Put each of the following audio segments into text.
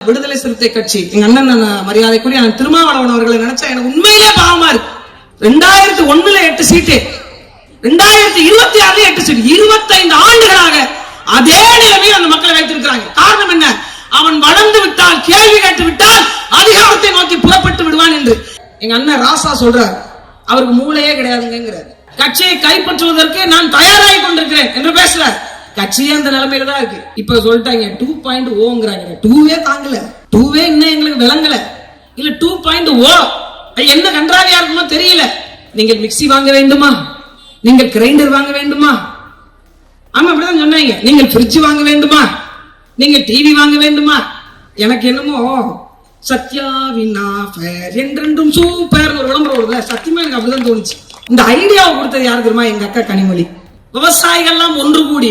விடுதலை சிறுத்தை கட்சி எங்க அண்ணன் மரியாதைக்குரிய திருமாவளவன் அவர்களை நினைச்சா எனக்கு உண்மையிலே பாவமா இருக்கு. 2001 8 சீட்டு, 2026 8 சீட்டு, 25 ஆண்டுகளாக அதே நிலைமையில் அந்த மக்களை வைத்திருக்கிறாங்க. காரணம் என்ன? அவன் வளர்ந்து விட்டால், கேள்வி கேட்டு விட்டால் அதிகாரத்தை நோக்கி புறப்பட்டு விடுவான் என்று எங்க அண்ணன் ராசா சொல்றார். அவருக்கு மூளையே கிடையாதுங்கிறார். கட்சியை கைப்பற்றுவதற்கு நான் தயாராகி கொண்டிருக்கிறேன் என்று பேசுறார். கட்சியே அந்த நிலைமையில தான் இருக்கு. இப்ப சொல்லிட்டாங்க 2.0ங்கிறாங்க. 2வே தாங்கல, 2வே இன்னும் எங்களுக்கு விளங்கல. இல்ல 2.0 என்ன கன்றாவியா இருக்குமோ தெரியல. நீங்கள் மிக்சி வாங்க வேண்டுமா? நீங்கள் கிரைண்டர் வாங்க வேண்டுமா? ஆமா அப்படிதான் சொன்னாங்க. நீங்கள் ஃப்ரிட்ஜ் வாங்க வேண்டுமா? நீங்கள் டிவி வாங்க வேண்டுமா? எனக்கு என்னமோ சத்யாவின் ஆஃபர் என்றென்றும் சூப்பர் ஒரு விளம்பரம் வருது. சத்தியமா எனக்கு அப்படிதான் தோணுச்சு. இந்த ஐடியாவை கொடுத்தது யாரு தெரியுமா? எங்க அக்கா கனிமொழி. விவசாயிகள்லாம் ஒன்று கூடி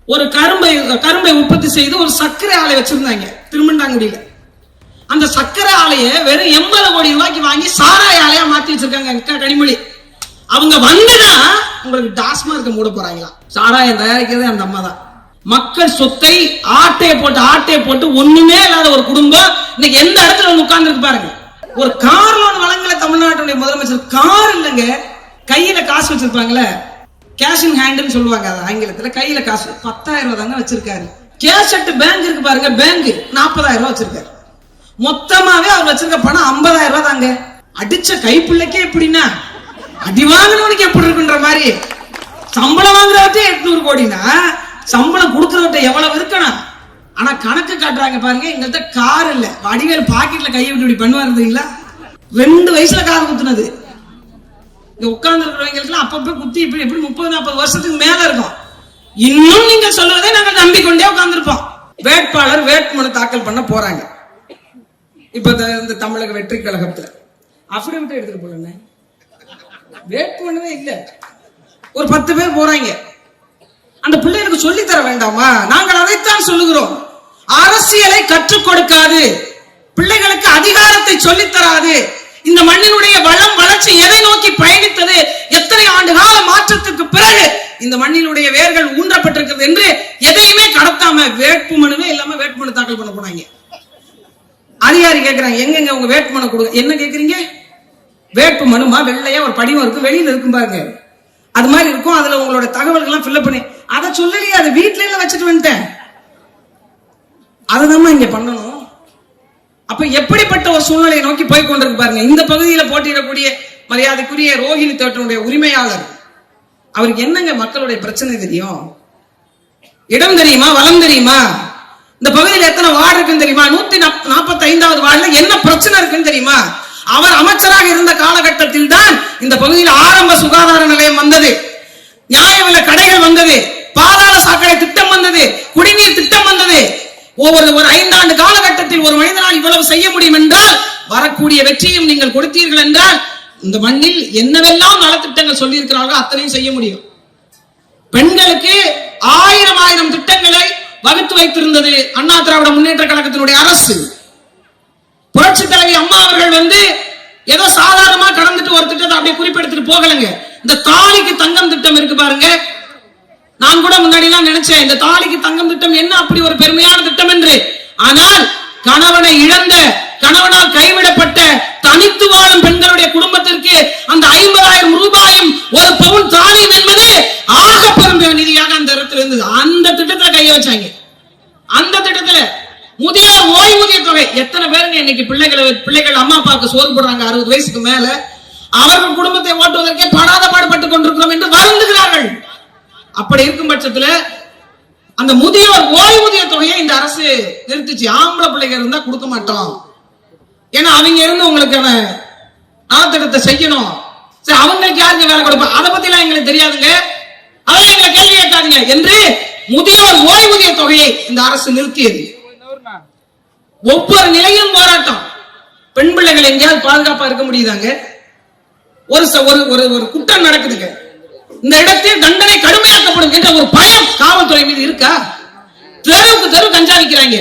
ஒரு கரும்பை உற்பத்தி செய்து ஒரு சர்க்கரை ஆலை வச்சிருந்தாங்க திருமண்டாங்குடியில. அந்த சர்க்கரை ஆலையை வெறும் 80 கோடி ரூபாய்க்கு வாங்கி சாராய ஆலையா மாத்தி வச்சிருக்காங்க அக்கா கனிமொழி. அவங்க வந்துதான் உங்களுக்கு டாஸ்மார்க்க மூட போறாங்களா? சாராயம் தயாரிக்கிறது அந்த அம்மா தான். மக்கள் சொத்தை ஆட்டையை போட்டு ஒண்ணுமே இல்லாத ஒரு குடும்பம் இன்னைக்கு எந்த இடத்துல வந்து உட்கார்ந்து இருக்கு பாருங்க. ஒரு கார் லோன் வழங்கல தமிழ்நாட்டுடைய முதலமைச்சர். கார் இல்லங்க, கையில காசு வச்சிருப்பாங்களே, கேஷ் இன் ஹேண்ட் சொல்லுவாங்க ஆங்கிலத்துல. கையில காசு 10,000 ரூபாய் தாங்க வச்சிருக்காரு. கேஷ் பேங்க் இருக்கு பாருங்க, பேங்க் 40,000 ரூபாய் வச்சிருக்காரு. மொத்தமாவே அவர் வச்சிருக்க பணம் 50,000 ரூபாய் தாங்க. அடிச்ச கைப்பிள்ளைக்கே எப்படின்னா அடி வாங்கினவனுக்கு எப்படி இருக்குன்ற மாதிரி. சம்பளம் வாங்குறவற்றை 800 கோடினா சம்பளம் கொடுக்கறவற்றை எவ்வளவு இருக்கணும். ஆனா கணக்கு காட்டுறாங்க பாருங்க. எங்கள்கிட்ட கார் இல்ல. வடிவேல் பாக்கெட்ல கையை விட்டு இப்படி பண்ணுவாருங்களா? 2 வயசுல கார் குத்துனது. இங்க உட்கார்ந்து இருக்கிறவங்களுக்கு அப்பப்ப குத்தி இப்படி எப்படி 30-40 வருஷத்துக்கு மேல இருக்கும். இன்னும் நீங்க சொல்றதை நாங்கள் நம்பிக்கொண்டே உட்கார்ந்துருப்போம். வேட்பாளர் வேட்புமனு தாக்கல் பண்ண போறாங்க. இப்ப இந்த தமிழக வெற்றி கழகத்துல அபிடவிட் எடுத்துட்டு போல வேட்புமனுவே இல்ல. ஒரு 10 பேர் போறாங்க. அந்த பிள்ளைகளுக்கு சொல்லி தர வேண்டாமா? நாங்கள் அதைத்தான் சொல்லுகிறோம். அரசியலை கற்றுக் கொடுக்காது, பிள்ளைகளுக்கு அதிகாரத்தை சொல்லித் தராது. இந்த மண்ணினுடைய வளம் வளர்ச்சி எதை நோக்கி பயணித்தது, எத்தனை ஆண்டு கால மாற்றத்துக்கு பிறகு இந்த மண்ணினுடைய வேர்கள் ஊன்றப்பட்டிருக்கிறது என்று எதையுமே கடத்தாம வேட்புமனுவே இல்லாம வேட்புமனு தாக்கல் பண்ண போனாங்க. அதிகாரி கேட்கிறாங்க, எங்க உங்க வேட்புமனு கொடுங்க. என்ன கேக்குறீங்க? வேட்புமனுமா? வெள்ளையா ஒரு படிவம் இருக்கு, வெளியில இருக்கும் பாருங்க, அது மாதிரி இருக்கும். அதுல உங்களோட தகவல்கள் எல்லாம் ஃபில் பண்ணி அதை சொல்லலையே, அதை வீட்டுல எல்லாம் வச்சுட்டு வந்துட்டேன். அதுதான் இங்க பண்ணணும். அப்ப எப்படிப்பட்ட ஒரு சூழ்நிலையை நோக்கி போய் கொண்டிருக்கு பாருங்க. இந்த பகுதியில போட்டியிடக்கூடிய மரியாதைக்குரிய ரோஹிணி தோட்டனுடைய உரிமையாளர், அவருக்கு என்னங்க மக்களுடைய பிரச்சனை தெரியும்? இடம் தெரியுமா? வளம் தெரியுமா? இந்த பகுதியில் எத்தனை வார்டு இருக்குன்னு தெரியுமா? 145வது வார்டுல என்ன பிரச்சனை இருக்குன்னு தெரியுமா? அவர் அமைச்சராக இருந்த காலகட்டத்தில் தான் இந்த பகுதியில் ஆரம்ப சுகாதார நிலையம் வந்தது, நியாய விலை கடைகள் வந்தது, பாதாள சாக்கடை திட்டம் வந்தது, குடிநீர் திட்டம் வந்தது. ஒரு 5 ஆண்டு காலகட்டத்தில் ஒரு மனிதனால் இவ்வளவு செய்ய முடியும் என்றால், வரக்கூடிய வெற்றியும் நீங்கள் கொடுத்தீர்கள் என்றால் இந்த மண்ணில் என்னவெல்லாம் நலத்திட்டங்கள் சொல்லி இருக்கிறார்களோ அத்தனையும் செய்ய முடியும். பெண்களுக்கு 1000 திட்டங்களை வகுத்து வைத்திருந்தது அண்ணா திராவிட முன்னேற்ற கழகத்தினுடைய அரசு. புரட்சி தலைவி அம்மா அவர்கள் ஏதோ சாதாரணமா கடந்துட்டு ஒரு திட்டத்தை அப்படியே குறிப்பெடுத்துட்டு போகலங்க. இந்த தாலிக்கு தங்கம் திட்டம் இருக்கு பாருங்க. நான் கூட முன்னாடி எல்லாம் நினைச்சேன், இந்த தாலிக்கு தங்கம் திட்டம் என்ன அப்படி ஒரு பெருமையான திட்டம் என்று. ஆனால் கணவனை இழந்த, கணவனால் கைவிடப்பட்ட தனித்து வாழும் பெண்களுடைய குடும்பத்திற்கு அந்த 50,000 ரூபாயும் ஒரு பவுன் தாலியும் என்பது ஆக பெரும் நிதியாக அந்த இடத்துல இருந்தது. அந்த திட்டத்துல கைய வச்சாங்க. அந்த திட்டத்துல முதியோர் ஓய்வூதிய தொகை, எத்தனை பேருங்க இன்னைக்கு பிள்ளைகள் அம்மா அப்பாவுக்கு சோறு போடுறாங்க 60 வயசுக்கு மேல, அவர்கள் குடும்பத்தை ஓட்டுவதற்கே படாத பாடுபட்டுக் கொண்டிருக்கிறோம் என்று வருந்துகிறார்கள். அப்படி இருக்கும் பட்சத்துல அந்த முதியோர் ஓய்வூதிய தொகையை இந்த அரசு நிறுத்திச்சு. ஆம்பளை பிள்ளைங்க இருந்தா கொடுக்க மாட்டோம், ஏன்னா அவங்க இருந்து உங்களுக்கு நலத்திட்டத்தை செய்யணும். சரி, அவங்களுக்கு யாருக்கு வேலை கொடுப்பா, அதை பத்தி எல்லாம் எங்களுக்கு தெரியாதுங்க, அதெல்லாம் எங்களை கேள்வி கேட்காதீங்க என்று முதியோர் ஓய்வூதிய தொகையை இந்த அரசு நிறுத்தியது. ஒவ்வொரு நிலையும் போராட்டம். பெண் பிள்ளைகள் எங்கேயாவது பாதுகாப்பா இருக்க முடியுதாங்க? ஒரு குற்றம் நடக்குதுங்க, இந்த இடத்தில் தண்டனை கடுமையாக்கப்படும் என்ற ஒரு பயம் காவல்துறை மீது இருக்கா? தெருவுக்கு தெரு கஞ்சா விற்கிறாங்க.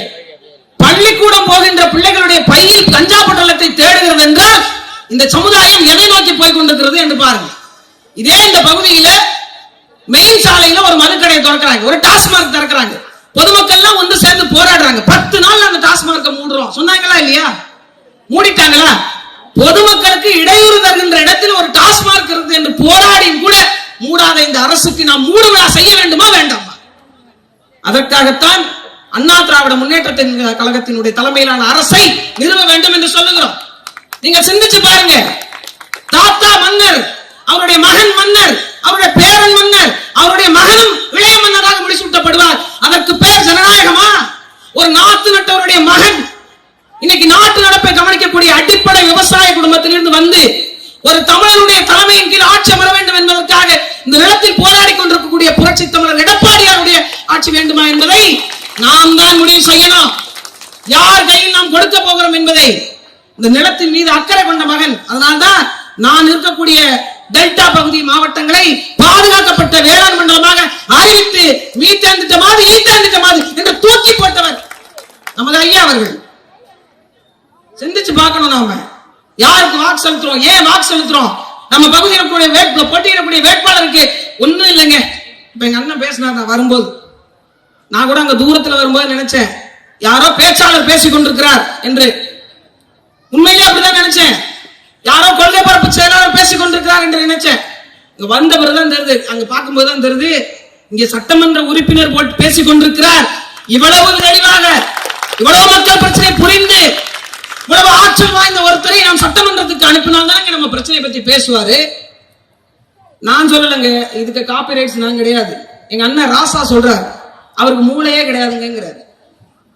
பள்ளிக்கூடம் போகின்ற பிள்ளைகளுடைய பையில் கஞ்சா பட்டலத்தை தேடுகிறது என்றால் இந்த சமுதாயம் எதை நோக்கி போய் கொண்டிருக்கிறது என்று பாருங்க. இதே இந்த பகுதியில மெயின் சாலையில ஒரு மதுக்கடையை திறக்கிறாங்க, ஒரு டாஸ்மார்க் திறக்கிறாங்க. பொதுமக்கள்லாம் ஒன்று சேர்ந்து போராடுறாங்க. 10 நாள் அந்த டாஸ்மார்க்கை மூடுறோம் சொன்னாங்களா இல்லையா? மூடிட்டாங்களா? பொதுமக்களுக்கு இடையூறு தருகின்ற இடத்தில் ஒரு டாஸ்மார்க் இருக்கு என்று போராடியும் கூட மூடாத இந்த அரசுக்கு நாம் மூடு விழா செய்ய வேண்டுமா வேண்டாமா? அதற்காகத்தான் அண்ணா திராவிட முன்னேற்றத்தின் கழகத்தினுடைய தலைமையிலான அரசை நிறுவ வேண்டும் என்று சொல்லுகிறோம். நீங்க சிந்திச்சு பாருங்க. தாத்தா மன்னர், அவருடைய மகன் மன்னர், அவருடைய பேரன் மன்னர், அவருடைய மகனும் இளைய மன்னராக முடிசூட்டப்படுவார். அதற்கு பேர் ஜனநாயகமா? ஒரு நாட்டு நட்டவருடைய மகன் இன்னைக்கு நாட்டு நடப்பை கவனிக்கக்கூடிய அடிப்படை விவசாய குடும்பத்திலிருந்து வந்து ஒரு தமிழனுடைய தலைமையின் கீழ் ஆட்சி அமர வேண்டும் என்பதற்காக இந்த நிலத்தில் போராடி கொண்டிருக்கக்கூடிய புரட்சி தமிழர் எடப்பாடியாருடைய ஆட்சி வேண்டுமா என்பதை நாம் தான் முடிவு செய்யணும். யார் கையில் நாம் கொடுக்க போகிறோம் என்பதை. இந்த நிலத்தின் மீது அக்கறை கொண்ட மகன். அதனால்தான் நான் இருக்கக்கூடிய டெல்டா பகுதி மாவட்டங்களை பாதுகாக்கப்பட்ட வேளாண் மண்டலமாக அறிவித்து மீத்தேன் திட்டமாவது ஈத்தேன் திட்டமாவது என்று தூக்கி போட்டவர் நமது ஐயா அவர்கள். சிந்திச்சு பார்க்கணும். நாம யாருக்கு வாக்கு செலுத்துறோம், ஏன் வாக்கு செலுத்துறோம்? நம்ம பகுதியில் போட்டியிடக்கூடிய வேட்பாளருக்கு ஒண்ணும் இல்லைங்க. இப்ப எங்க அண்ணன் பேசினார், நான் வரும்போது நான் கூட அங்க தூரத்துல வரும்போது நினைச்சேன் யாரோ பேச்சாளர் பேசிக் கொண்டிருக்கிறார் என்று. உண்மையிலே அப்படிதான் நினைச்சேன். யாரோ கொள்கை பரப்பு செயலாளர் பேசிக் கொண்டிருக்கிறார் என்று நினைச்சேன். இங்க வந்த பிறகுதான் தெரியுது, அங்க பார்க்கும்போது தான் தெரியுது இங்க சட்டமன்ற உறுப்பினர் போட்டு பேசிக் கொண்டிருக்கிறார். இவ்வளவு தெளிவாக, இவ்வளவு மக்கள் பிரச்சனை புரிந்து, இவ்வளவு ஆற்றல் வாய்ந்த ஒருத்தரை நாம் சட்டமன்றத்துக்கு அனுப்பினால்தான் நம்ம பிரச்சனை பத்தி பேசுவாரு. நான் சொல்லலங்க, இதுக்கு காப்பி ரைட்ஸ் நான் கிடையாது. எங்க அண்ணன் ராசா சொல்றார், அவருக்கு மூளையே கிடையாதுங்கிறாரு.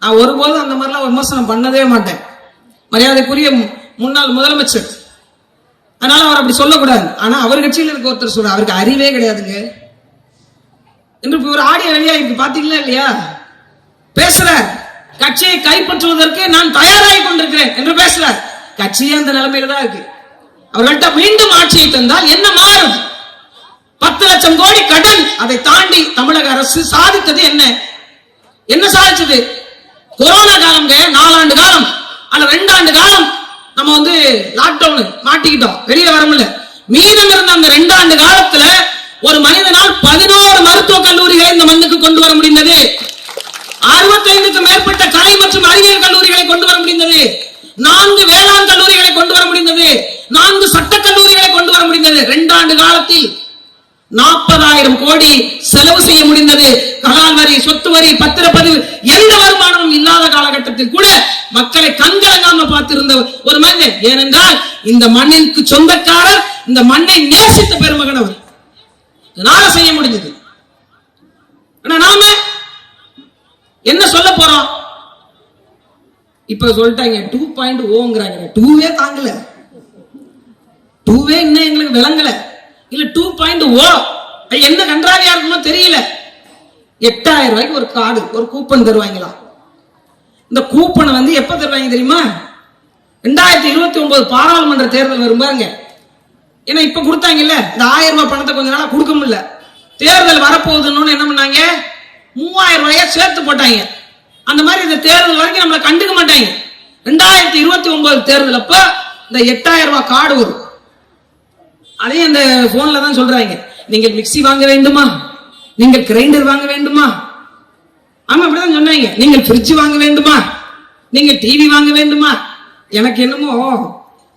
நான் ஒருபோதும் அந்த மாதிரிலாம் விமர்சனம் பண்ணவே மாட்டேன். மரியாதைக்குரிய முன்னாள் முதலமைச்சர், அதனால அவர் அப்படி சொல்லக்கூடாது. ஆனா அவர் கட்சியில் இருக்க ஒருத்தர் சொல்ற அவருக்கு அறிவே கிடையாதுங்க என்று ஒரு ஆடியோ வெளியாகி பாத்தீங்களா இல்லையா? பேசுறார், கட்சியை கைப்பற்றுவதற்கு நான் தயாராகி கொண்டிருக்கிறேன் என்று பேசுறார். கட்சியே அந்த நிலைமையில தான் இருக்கு. அவர்கள்ட்ட மீண்டும் ஆட்சியை தந்தால் என்ன மாறும்? 10 லட்சம் கோடி கடன். அதை தாண்டி தமிழக அரசு சாதித்தது என்ன? என்ன சாதிச்சது? கொரோனா காலம் 4 ஆண்டு காலம் அல்ல 2 ஆண்டு காலம் நம்ம லாக்டவுன் மாட்டிக்கிட்டோம், வெளியே வர முடியல. மீதம் இருந்த அந்த 2 ஆண்டு காலத்துல ஒரு மனிதனால் 11 மருத்துவக் கல்லூரிகளை இந்த மண்ணுக்கு கொண்டு வர முடிந்தது. 65க்கும் மேற்பட்ட கலை மற்றும் அறிவியல் கல்லூரிகளை கொண்டு வர முடிந்தது. 4 வேளாண் கல்லூரிகளை கொண்டு வர முடிந்தது. 4 சட்டக் கல்லூரிகளை கொண்டு வர முடிந்தது. 2 ஆண்டு காலத்தில் 40,000 கோடி செலவு செய்ய முடிந்தது. கலால் வரி, சொத்து வரி, பத்திரப்பதிவு, எந்த வருமானமும் இல்லாத காலகட்டத்தில் கூட மக்களை கண்கலங்காம பார்த்திருந்த ஒரு மனிதன். ஏனென்றால் இந்த மண்ணிற்கு சொந்தக்காரர், இந்த மண்ணை நேசித்த பெருமகன் அவர். இதனால செய்ய முடிஞ்சது. நாம என்ன சொல்ல போறோம்? இப்ப சொல்லிட்டாங்க 2.0ங்கிறாங்க. 2வே தாங்கல, 2வே இன்னும் எங்களுக்கு விளங்கல. இல்ல 2.0 என்ன கன்றாவியா இருக்குமோ தெரியல. 8,000 ரூபாய்க்கு ஒரு கார்டு, ஒரு கூப்பன் தருவாங்களா? இந்த கூப்பனை எப்ப தருவாங்க தெரியுமா? 2029 பாராளுமன்ற தேர்தல் வரும் பாருங்க. ஏன்னா இப்ப கொடுத்தாங்கல்ல, இந்த 1000 ரூபாய் பணத்தை கொஞ்ச நாளா கொடுக்க முடியல. தேர்தல் வரப்போகுதுன்னு என்ன பண்ணாங்க? 3000 ரூபாய சேர்த்து போட்டாங்க. அந்த மாதிரி இந்த தேர்தல் வரைக்கும் நம்மளை கண்டுக்க மாட்டாங்க. 2029 தேர்தல் அப்ப இந்த 8,000 ரூபாய் கார்டு வரும். அதே அந்த போன்ல தான் சொல்றாங்க, நீங்கள் மிக்சி வாங்க வேண்டுமா, நீங்கள் கிரைண்டர் வாங்க வேண்டுமா, ஆமா அப்படிதான் சொன்னாங்க, நீங்கள் ஃப்ரிட்ஜ் வாங்க வேண்டுமா, நீங்கள் டிவி வாங்க வேண்டுமா. எனக்கு என்னமோ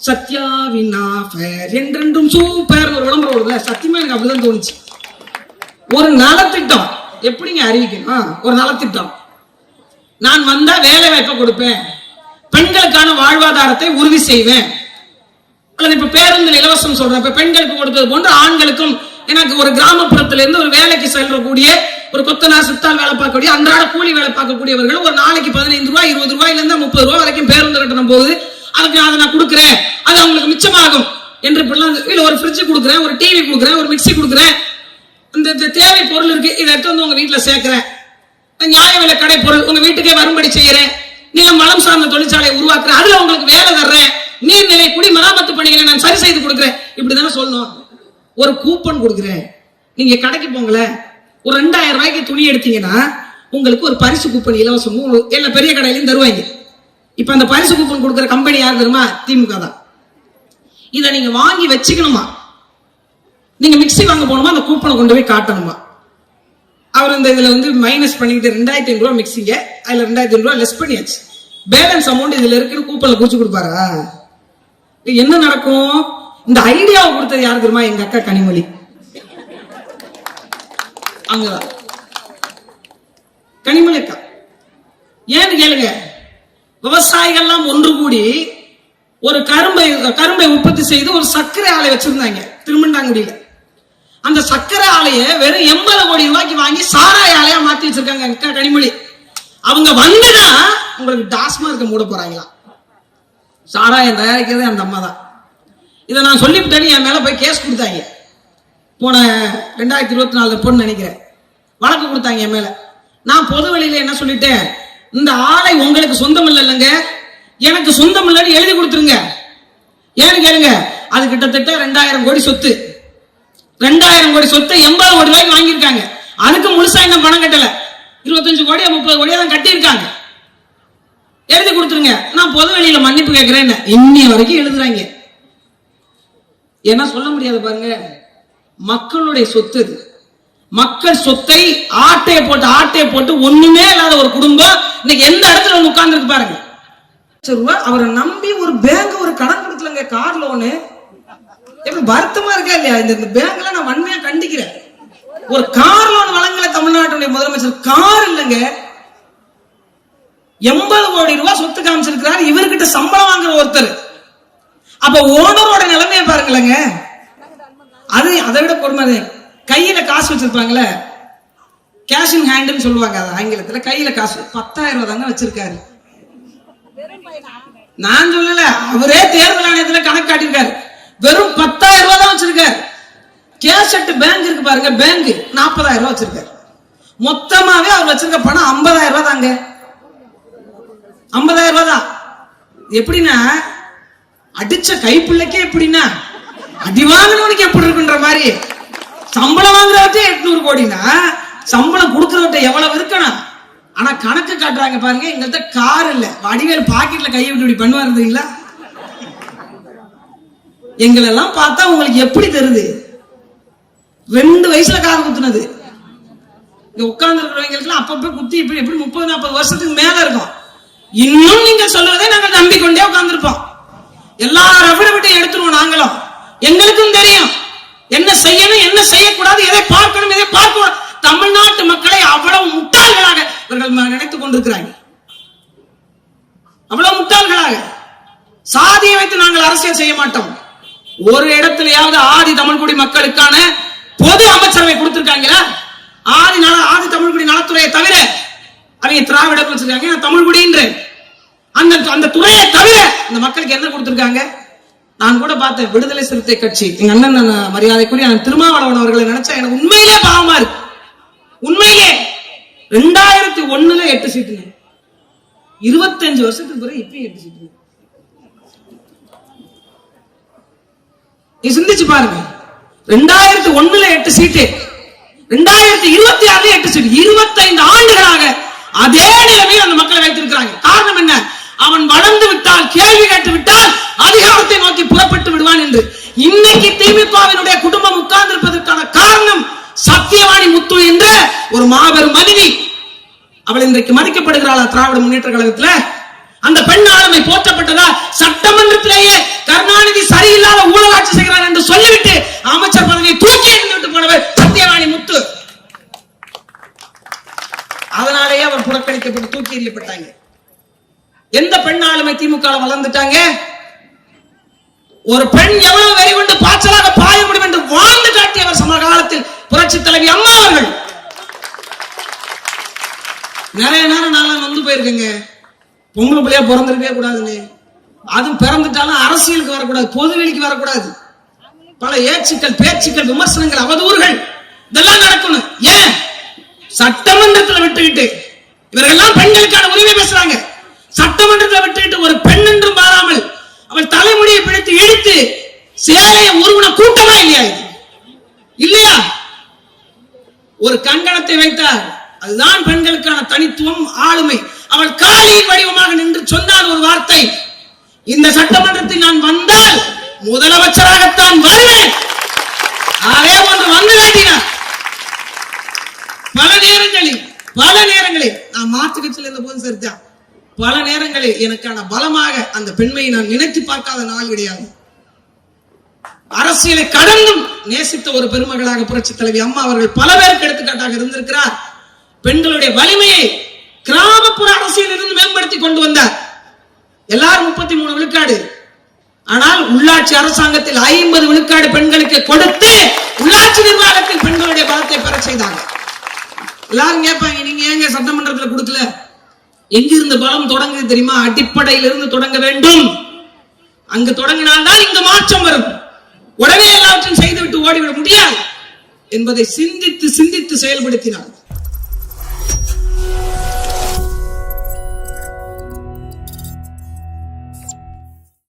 சத்யாவின் ஆஃபர் என்றென்றும் சூப்பர் ஒரு விளம்பரம் வருதுல, சத்தியமா எனக்கு அப்படிதான் தோணுச்சு. ஒரு நலத்திட்டம் எப்படிங்க அறிவிக்கணும்? ஒரு நலத்திட்டம், நான் வந்தா வேலை வாய்ப்பை கொடுப்பேன், பெண்களுக்கான வாழ்வாதாரத்தை உறுதி செய்வேன், அல்லது இப்ப பேருந்து இலவசம் சொல்றேன், இப்ப பெண்களுக்கு கொடுத்தது போன்று ஆண்களுக்கும். எனக்கு ஒரு கிராமப்புறத்துல இருந்து ஒரு வேலைக்கு செல்லக்கூடிய ஒரு கொத்தனார், சித்தால் வேலை பார்க்கக்கூடிய, அன்றாட கூலி வேலை பார்க்கக்கூடியவர்கள் ஒரு நாளைக்கு 15 ரூபாய் 20 ரூபாயில இருந்து 30 ரூபாய் வரைக்கும் பேருந்து கட்டணம் போகுது. அதுக்கு அதை நான் கொடுக்குறேன், அது அவங்களுக்கு மிச்சமாகும் என்று இல்ல ஒரு ஃப்ரிட்ஜ் கொடுக்குறேன், ஒரு டிவி கொடுக்குறேன், ஒரு மிக்சி கொடுக்குறேன், இந்த தேவை பொருள் இருக்கு, இதை எடுத்து உங்க வீட்டுல சேர்க்கிறேன், நியாய விலை கடை பொருள் உங்க வீட்டுக்கே வரும்படி செய்யறேன், நிலம் வளம் சார்ந்த தொழிற்சாலையை உருவாக்குறேன், அதுல உங்களுக்கு வேலை தர்றேன், நீர்நிலை குடி மராமத்து பணிகளை நான் சரி செய்து கொடுக்குறேன். இப்படிதானே சொல்லணும். ஒரு கூப்பன் கொடுக்குறேன், நீங்க கடைக்கு போங்களேன், ஒரு 2000 ரூபாய்க்கு துணி எடுத்தீங்கன்னா உங்களுக்கு ஒரு பரிசு கூப்பன் இலவசமும் எல்லா பெரிய கடையிலையும் தருவாங்க. இப்ப அந்த பரிசு கூப்பன் கொடுக்குற கம்பெனி யார் தெரியுமா? திமுக தான். இதை நீங்க வாங்கி வச்சுக்கணுமா? நீங்க மிக்சி வாங்க போகணுமா, அந்த கூப்பனை கொண்டு போய் காட்டணுமா? அவர் இந்த இதுல வந்து மைனஸ் பண்ணிட்டு 2500 ரூபாய் மிக்சிங்க, அதுல 2500 ரூபாய் லெஸ் பண்ணியாச்சு. பேலன்ஸ் அமௌண்ட் இதுல இருக்குன்னு கூப்பன்ல குறிச்சு கொடுப்பாரா? என்ன நடக்கும்? இந்த ஐடியாவை கொடுத்தது யாரு தெரியுமா? எங்க அக்கா கனிமொழி. அங்கதான் கனிமொழி அக்கா. ஏன்னு கேளுங்க, விவசாயிகள்லாம் ஒன்று கூடி ஒரு கரும்பை உற்பத்தி செய்து ஒரு சர்க்கரை ஆலை வச்சிருந்தாங்க திருமண்டாங்குடியில. அந்த சர்க்கரை ஆலையை வெறும் 80 கோடி ரூபாய்க்கு வாங்கி சாராய ஆலையா மாத்தி வச்சிருக்காங்க அக்கா கனிமொழி. அவங்க வந்துதான் உங்களுக்கு டாஸ்மார்க்க மூட போறாங்களா? சாராயம் தயாரிக்கிறதே அந்த அம்மா தான். இதை நான் சொல்லிவிட்டேன்னு என் மேல போய் கேஸ் கொடுத்தாங்க. போன 2024 பொண்ணு நினைக்கிறேன், வழக்கு கொடுத்தாங்க என் மேல. நான் பொது வழியில என்ன சொல்லிட்டேன், இந்த ஆலை உங்களுக்கு சொந்தம் இல்லைங்க, எனக்கு சொந்தம் இல்லைன்னு எழுதி கொடுத்துருங்க. ஏன்னு கேளுங்க, அது கிட்டத்தட்ட 2000 கோடி சொத்து. 2000 கோடி சொத்தை 80 கோடி ரூபாய்க்கு வாங்கியிருக்காங்க. அதுக்கு முழுசா இன்னும் பணம் கட்டல. 25 கோடியா 30 கோடியா தான் கட்டியிருக்காங்க. எழுதி கொடுத்துருங்க, நான் பொது வெளியில மன்னிப்பு கேட்கிறேன். இன்னி வரைக்கும் எழுதுறாங்க. என்ன சொல்ல முடியாது பாருங்க, மக்களுடைய சொத்து. மக்கள் சொத்தை ஆட்டையை போட்டு ஒண்ணுமே இல்லாத ஒரு குடும்பம் இன்னைக்கு எந்த இடத்துல வந்து உட்கார்ந்து இருக்கு பாருங்க. அவரை நம்பி ஒரு பேங்க் ஒரு கடன் கொடுக்கலங்க, கார் லோனு. எப்படி வருத்தமா இருக்கா இல்லையா? இந்த பேங்க்ல நான் வன்மையா கண்டிக்கிறேன். ஒரு கார் லோன் வழங்கல தமிழ்நாட்டுடைய முதலமைச்சர். கார் இல்லைங்க, 80 கோடி ரூபாய் சொத்து காமிச்சிருக்கிறார். இவர்கிட்ட சம்பளம் வாங்குற ஒருத்தர். அப்ப ஓனரோட நிலைமையை பாருங்களேங்க. அது அதை விட கொடுமை. கையில காசு வச்சிருப்பாங்களே, கேஷ் இன் ஹேண்ட்னு சொல்லுவாங்க ஆங்கிலத்துல. கையில காசு 10,000 ரூபாய் தாங்க வச்சிருக்காரு. நான் சொல்லல, அவரே தேர்தல் ஆணையத்துல கணக்கு காட்டியிருக்காரு. வெறும் 10,000 ரூபாய் தான் வச்சிருக்காரு. கேஷட் பேங்க் இருக்கு பாருங்க, பேங்க் 40,000 ரூபாய் வச்சிருக்காரு. மொத்தமாவே அவர் வச்சிருக்க பணம் 50,000 ரூபாய் தாங்க. 50,000 ரூபாய் தான். எப்படின்னா அடிச்ச கைப்பிள்ளைக்கே எப்படின்னா அடி வாங்கினவனுக்கு எப்படி இருக்குன்ற மாதிரி. சம்பளம் வாங்குறவற்றை 800 கோடினா சம்பளம் கொடுக்கறவற்றை எவ்வளவு இருக்கணும். ஆனா கணக்கு காட்டுறாங்க பாருங்க, எங்கள்கிட்ட கார் இல்ல. வடிவேல் பாக்கெட்ல கையை விட்டு இப்படி பண்ணுவாரு இருந்தீங்களா? எங்களெல்லாம் பார்த்தா உங்களுக்கு எப்படி தெரியுது? 2 வயசுல கார் குத்துனது. இங்க உட்கார்ந்து இருக்கிறவங்களுக்கு அப்பப்ப குத்தி இப்படி எப்படி 30-40 வருஷத்துக்கு மேல இருக்கும். இன்னும் நீங்க சொல்றதை நாங்கள் நம்பிக்கொண்டே உட்கார்ந்துருப்போம். எல்லா ரவிடவிட்டையும் எடுத்துருவோம். நாங்களும் எங்களுக்கும் தெரியும் என்ன செய்யணும், என்ன செய்யக்கூடாது, எதை பார்க்கணும், எதை பார்க்கணும். தமிழ்நாட்டு மக்களை அவ்வளவு முட்டாள்களாக இவர்கள் நினைத்துக் கொண்டிருக்கிறாங்க. அவ்வளவு முட்டாள்களாக. சாதியை வைத்து நாங்கள் அரசியல் செய்ய மாட்டோம். ஒரு இடத்திலேயாவது ஆதி தமிழ்குடி மக்களுக்கான பொது அமைச்சரவை கொடுத்திருக்காங்களா? ஆதி தமிழ்குடி நலத்துறையை தவிர அவங்க திராவிட வச்சிருக்காங்க, தமிழ்குடின்ற அந்த துறையை தவிர இந்த மக்களுக்கு என்ன கொடுத்திருக்காங்க? நான் கூட பார்த்தேன், விடுதலை சிறுத்தை கட்சி எங்க அண்ணன் மரியாதைக்குரிய திருமாவளவன் அவர்களை நினைச்சா எனக்கு உண்மையிலே பாவமா இருக்கு. உண்மையிலே 2001 8 சீட்டுங்க, 25 வருஷத்துக்கு பிறகு இப்பயும் 8 சீட்டு. நீ சிந்திச்சு பாருங்க. 2001 8 சீட்டு, 2026 8 சீட்டு. 25 ஆண்டுகளாக அதே நிலைமையில் அந்த மக்களை வைத்திருக்கிறாங்க. காரணம் என்ன? அவன் வளர்ந்து விட்டால், கேள்வி கேட்டு விட்டால் அதிகாரத்தை நோக்கி புறப்பட்டு விடுவான் என்று. இன்னைக்கு திமுகவினுடைய குடும்பம் உட்கார்ந்து இருப்பதற்கான காரணம் சத்தியவாணி முத்து என்ற ஒரு மாபெரும் மனிதி. அவள் இன்றைக்கு மதிக்கப்படுகிறாளா திராவிட முன்னேற்ற கழகத்துல? அந்த பெண் ஆளுமை போற்றப்பட்டதா? சட்டமன்றத்திலேயே கருணாநிதி சரியில்லாத ஊழலாட்சி செய்கிறார் என்று சொல்லிவிட்டு அமைச்சர் பதவியை தூக்கி எறிந்துவிட்டு போனவர் சத்தியவாணி முத்து. அதனாலேயே அவர் புறக்கணிக்கப்பட்டு தூக்கி எறியப்பட்டாங்க. எந்த பெண் ஆளுமை திமுக வளர்ந்துட்டாங்க? ஒரு பெண் எவ்வளவு வெறி கொண்டு பாய்ச்சலாக பாய முடியும் என்று வாழ்ந்து காட்டியவர் சமகாலத்தில் புரட்சி தலைவி அம்மா அவர்கள். நிறைய நேரம் நான் வந்து போயிருக்கேங்க. பொம்பளை பிள்ளையா பிறந்திருக்கவே கூடாதுன்னு. அதுவும் பிறந்துட்டாலும் அரசியலுக்கு வரக்கூடாது, பொதுவெளிக்கு வரக்கூடாது. பல ஏச்சுக்கள், பேச்சுக்கள், விமர்சனங்கள், அவதூறுகள் இதெல்லாம் நடக்கணும். ஏன் சட்டமன்றத்தில் விட்டுக்கிட்டு இவர்கள்லாம் பெண்களுக்கான உரிமை பேசுறாங்க. சட்டமன்றத்தில் விட்டுக்கிட்டு ஒரு பெண் என்றும் பாராமல் அவள் தலைமுடியை பிடித்து இழுத்து சேலையை உருவன கூட்டமா இல்லையா? இது இல்லையா? ஒரு கங்கணத்தை வைத்தார். அதுதான் பெண்களுக்கான தனித்துவம், ஆளுமை. அவள் காளியின் வடிவமாக நின்று சொன்னார் ஒரு வார்த்தை, இந்த சட்டமன்றத்தில் நான் வந்தால் முதலமைச்சராகத்தான் வருவேன். அதே போன்று வந்து காட்டினார். பல நான் மாற்று கட்சியில் இருந்த போதும் சரிதான், பல நேரங்களில் எனக்கான பலமாக அந்த பெண்மையை நான் நினைத்து பார்க்காத நாள் கிடையாது. அரசியலை கடந்தும் நேசித்த ஒரு பெருமகளாக புரட்சி தலைவி அம்மா அவர்கள் பல பேருக்கு எடுத்துக்காட்டாக இருந்திருக்கிறார். பெண்களுடைய வலிமையை கிராமப்புற அரசியல் இருந்து மேம்படுத்தி கொண்டு வந்தார். எல்லாரும் 33 விழுக்காடு, ஆனால் உள்ளாட்சி அரசாங்கத்தில் 50 விழுக்காடு பெண்களுக்கு கொடுத்து உள்ளாட்சி நிர்வாகத்தில் பெண்களுடைய பலத்தை பெற செய்தாங்க. எல்லாரும் கேட்பாங்க, நீங்க ஏங்க சட்டமன்றத்தில் கொடுக்கல? எங்கிருந்து பலம் தொடங்குது தெரியுமா? அடிப்படையில் இருந்து தொடங்க வேண்டும். அங்கு தொடங்கினால்தான் இங்கு மாற்றம் வரும். உடனே எல்லாவற்றையும் செய்துவிட்டு ஓடிவிட முடியாது என்பதை சிந்தித்து சிந்தித்து செயல்படுத்தினார்.